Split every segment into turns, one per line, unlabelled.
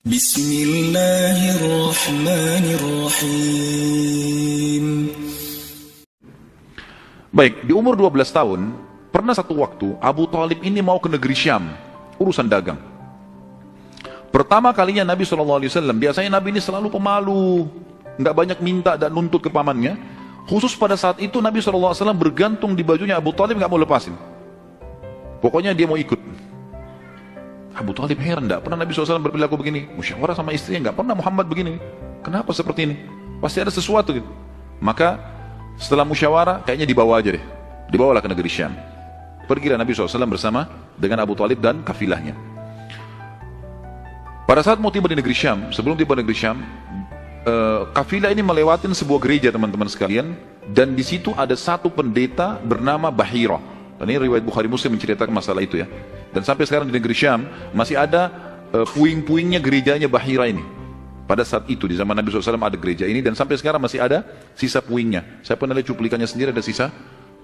Bismillahirrahmanirrahim.
Baik, di umur 12 tahun, pernah satu waktu Abu Thalib ini mau ke negeri Syam, urusan dagang. Pertama kalinya Nabi SAW, biasanya Nabi ini selalu pemalu, nggak banyak minta dan nuntut ke pamannya. Khusus pada saat itu Nabi SAW bergantung di bajunya Abu Thalib, nggak mau lepasin. Pokoknya dia mau ikut. Abu Thalib heran, nggak pernah Nabi SAW berperilaku begini. Musyawarah sama istrinya, nggak pernah Muhammad begini. Kenapa seperti ini? Pasti ada sesuatu gitu. Maka setelah musyawarah, kayaknya dibawa aja deh. Dibawalah ke negeri Syam. Pergilah Nabi SAW bersama dengan Abu Thalib dan kafilahnya. Pada saat mau tiba di negeri Syam, sebelum tiba di negeri Syam, kafilah ini melewatin sebuah gereja, teman-teman sekalian. Dan di situ ada satu pendeta bernama Bahira. Dan ini riwayat Bukhari Muslim menceritakan masalah itu ya. Dan sampai sekarang di negeri Syam masih ada puing-puingnya gerejanya Bahira ini. Pada saat itu di zaman Nabi SAW ada gereja ini, dan sampai sekarang masih ada sisa puingnya. Saya pernah lihat cuplikannya sendiri, ada sisa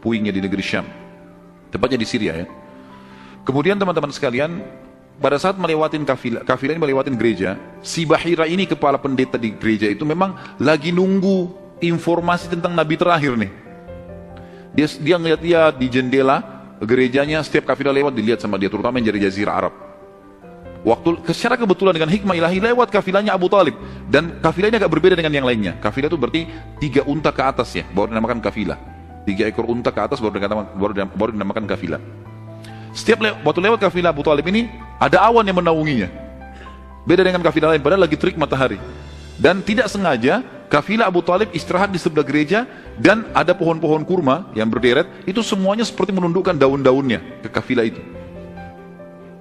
puingnya di negeri Syam, tepatnya di Syria ya. Kemudian teman-teman sekalian, pada saat melewatin kafilah ini melewatin gereja, si Bahira ini, kepala pendeta di gereja itu, memang lagi nunggu informasi tentang Nabi terakhir nih. Dia ngeliat-liat di jendela gerejanya, setiap kafilah lewat dilihat sama dia, terutama yang dari Jazirah Arab. Waktu secara kebetulan dengan hikmah ilahi lewat kafilahnya Abu Thalib, dan kafilah ini agak berbeda dengan yang lainnya. Kafilah itu berarti 3 unta ke atas ya, baru dinamakan kafilah. 3 ekor unta ke atas baru dinamakan kafilah. Waktu lewat kafilah Abu Thalib ini, ada awan yang menaunginya. Beda dengan kafilah lain, padahal lagi terik matahari. Dan tidak sengaja kafilah Abu Thalib istirahat di sebelah gereja, dan ada pohon-pohon kurma yang berderet, itu semuanya seperti menundukkan daun-daunnya ke kafilah itu.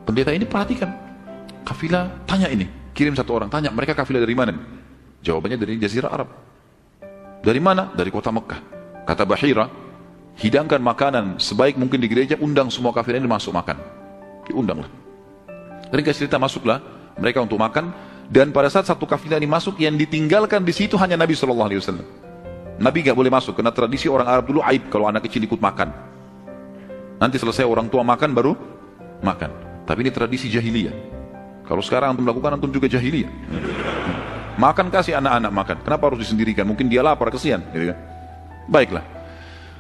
Pendeta ini perhatikan. Kafilah tanya ini, kirim satu orang, tanya mereka kafilah dari mana? Jawabannya dari Jazirah Arab. Dari mana? Dari kota Mekah. Kata Bahira, hidangkan makanan sebaik mungkin di gereja, undang semua kafilah ini masuk makan. Diundanglah. Ringkas cerita, masuklah mereka untuk makan, dan pada saat satu kafilah ini masuk, yang ditinggalkan di situ hanya Nabi SAW. Nabi gak boleh masuk, karena tradisi orang Arab dulu aib kalau anak kecil ikut makan. Nanti selesai orang tua makan baru makan. Tapi ini tradisi jahiliyah. Kalau sekarang antum lakukan, antum juga jahiliyah. Makan, kasih anak-anak makan. Kenapa harus disendirikan? Mungkin dia lapar, kesian gitu kan? Baiklah.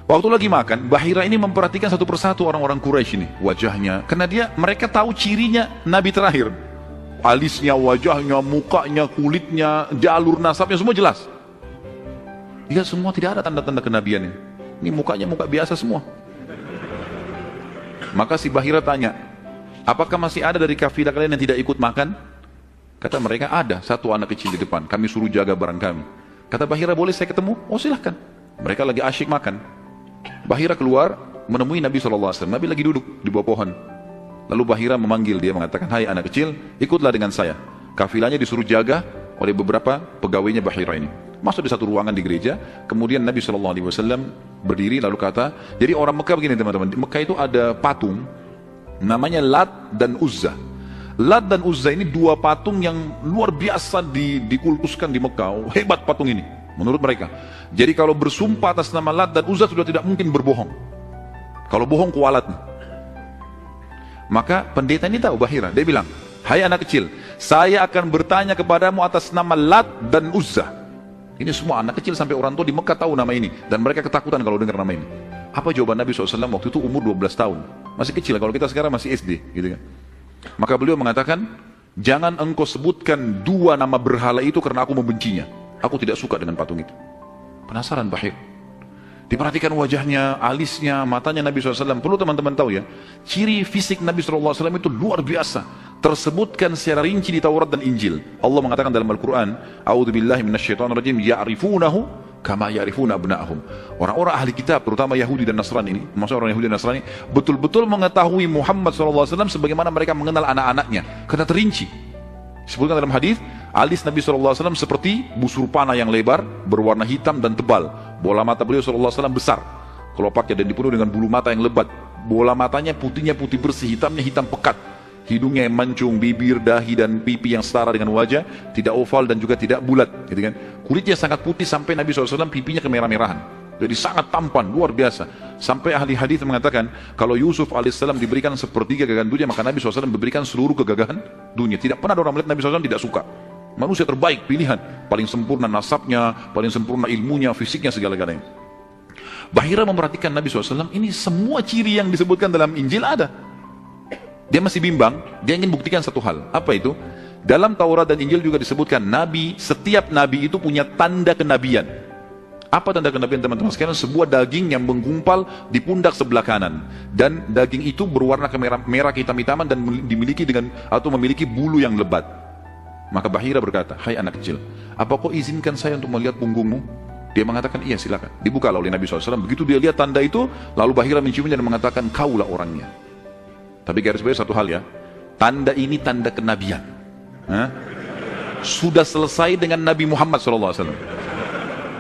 Waktu lagi makan, Bahira ini memperhatikan satu persatu orang-orang Quraisy ini, wajahnya. Karena mereka tahu cirinya Nabi terakhir. Alisnya, wajahnya, mukanya, kulitnya, jalur nasabnya, semua jelas. Lihat semua, tidak ada tanda-tanda kenabiannya. Ini mukanya muka biasa semua. Maka si Bahira tanya, apakah masih ada dari kafilah kalian yang tidak ikut makan? Kata mereka, ada satu anak kecil di depan, kami suruh jaga barang kami. Kata Bahira, boleh saya ketemu? Oh silahkan. Mereka lagi asyik makan. Bahira keluar menemui Nabi SAW. Nabi lagi duduk di bawah pohon. Lalu Bahira memanggil dia, mengatakan, hai anak kecil, ikutlah dengan saya. Kafilahnya disuruh jaga oleh beberapa pegawainya Bahira ini. Masuk di satu ruangan di gereja. Kemudian Nabi SAW berdiri lalu kata, jadi orang Mekah begini teman-teman, di Mekah itu ada patung namanya Lat dan Uzza. Lat dan Uzza ini 2 patung yang luar biasa dikultuskan di Mekah. Hebat patung ini menurut mereka. Jadi kalau bersumpah atas nama Lat dan Uzza sudah tidak mungkin berbohong. Kalau bohong kualatnya. Maka pendeta ini tahu Bahira. Dia bilang, hai anak kecil, saya akan bertanya kepadamu atas nama Lat dan Uzza. Ini semua anak kecil sampai orang tua di Mekah tahu nama ini, dan mereka ketakutan kalau dengar nama ini. Apa jawaban Nabi SAW waktu itu? Umur 12 tahun, masih kecil. Kalau kita sekarang masih SD gitu kan. Maka beliau mengatakan, jangan engkau sebutkan 2 nama berhala itu, karena aku membencinya. Aku tidak suka dengan patung itu. Penasaran Bahir. Diperhatikan wajahnya, alisnya, matanya Nabi SAW. Perlu teman-teman tahu ya, ciri fisik Nabi SAW itu luar biasa, tersebutkan secara rinci di Taurat dan Injil. Allah mengatakan dalam Al-Quran, a'udzubillahi minasyaitonirrajim, ya'rifunahu kama ya'rifuna abna'ahum. Orang-orang ahli kitab, terutama Yahudi dan Nasrani ini, maksudnya orang Yahudi dan Nasrani, betul-betul mengetahui Muhammad SAW sebagaimana mereka mengenal anak-anaknya, karena terinci. Disebutkan dalam hadis, alis Nabi SAW seperti busur panah yang lebar, berwarna hitam dan tebal. Bola mata beliau SAW besar, kelopaknya, dan dipenuhi dengan bulu mata yang lebat. Bola matanya putihnya putih bersih, hitamnya hitam pekat. Hidungnya yang mancung, bibir, dahi, dan pipi yang setara dengan wajah, tidak oval dan juga tidak bulat gitu kan. Kulitnya sangat putih sampai Nabi SAW pipinya kemerah-merahan. Jadi sangat tampan, luar biasa. Sampai ahli hadis mengatakan, kalau Yusuf alaihissalam diberikan sepertiga gagahan dunia, maka Nabi SAW memberikan seluruh kegagahan dunia. Tidak pernah ada orang melihat Nabi SAW tidak suka. Manusia terbaik, pilihan. Paling sempurna nasabnya, paling sempurna ilmunya, fisiknya, segala-galanya. Bahira memperhatikan Nabi SAW, ini semua ciri yang disebutkan dalam Injil ada. Dia masih bimbang, dia ingin buktikan satu hal. Apa itu? Dalam Taurat dan Injil juga disebutkan, setiap nabi itu punya tanda kenabian. Apa tanda kenabian teman-teman sekalian? Sebuah daging yang menggumpal di pundak sebelah kanan. Dan daging itu berwarna merah kehitam-hitaman dan memiliki bulu yang lebat. Maka Bahira berkata, hai anak kecil, apa kau izinkan saya untuk melihat punggungmu? Dia mengatakan, iya silakan. Dibuka oleh Nabi SAW. Begitu dia lihat tanda itu, lalu Bahira menciumnya dan mengatakan, kaulah orangnya. Tapi garis bawah satu hal ya, tanda ini tanda kenabian. Sudah selesai dengan Nabi Muhammad SAW.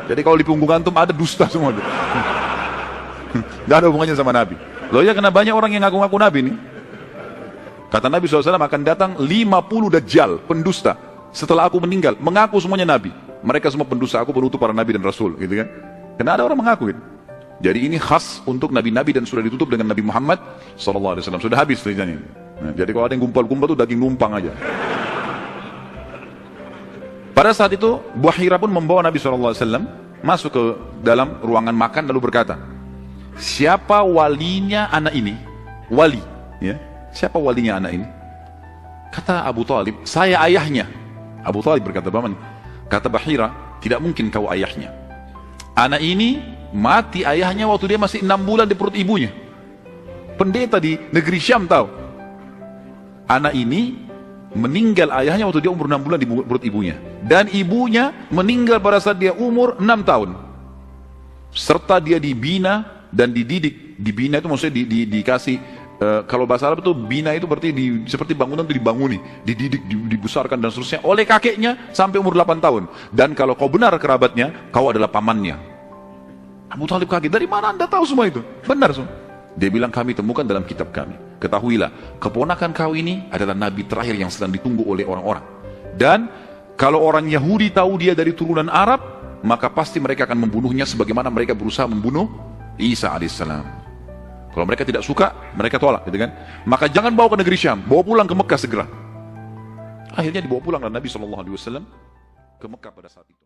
Jadi kalau di punggung antum ada dusta semua. Gak ada hubungannya sama Nabi. Loh ya, karena banyak orang yang ngaku-ngaku Nabi nih. Kata Nabi SAW akan datang 50 dajjal, pendusta. Setelah aku meninggal, mengaku semuanya Nabi. Mereka semua pendusta, aku penutup para Nabi dan Rasul, gitu kan. Karena ada orang mengaku gitu. Jadi ini khas untuk Nabi-Nabi dan sudah ditutup dengan Nabi Muhammad SAW. Sudah habis ceritanya. Nah, jadi kalau ada yang gumpal-gumpal itu daging numpang aja. Pada saat itu, Bahira pun membawa Nabi SAW masuk ke dalam ruangan makan lalu berkata, siapa walinya anak ini? Wali, ya. Siapa walinya anak ini? Kata Abu Talib, saya ayahnya. Abu Talib berkata, bagaimana? Kata Bahira, tidak mungkin kau ayahnya. Anak ini mati ayahnya waktu dia masih 6 bulan di perut ibunya. Pendeta di negeri Syam tahu. Anak ini meninggal ayahnya waktu dia umur 6 bulan di perut ibunya. Dan ibunya meninggal pada saat dia umur 6 tahun. Serta dia dibina dan dididik. Dibina itu maksudnya dikasih, kalau bahasa Arab itu bina itu berarti seperti bangunan itu dibanguni, dididik, dibesarkan dan seterusnya oleh kakeknya sampai umur 8 tahun. Dan kalau kau benar kerabatnya, kau adalah pamannya. Abu Talib kaget, dari mana anda tahu semua itu? Benar semua. Dia bilang, kami temukan dalam kitab kami. Ketahuilah, keponakan kau ini adalah nabi terakhir yang sedang ditunggu oleh orang-orang. Dan kalau orang Yahudi tahu dia dari turunan Arab, maka pasti mereka akan membunuhnya sebagaimana mereka berusaha membunuh Isa alaihissalam. Kalau mereka tidak suka, mereka tolak, gitu kan? Maka jangan bawa ke negeri Syam, bawa pulang ke Mekah segera. Akhirnya dibawa pulang Nabi SAW ke Mekah pada saat itu.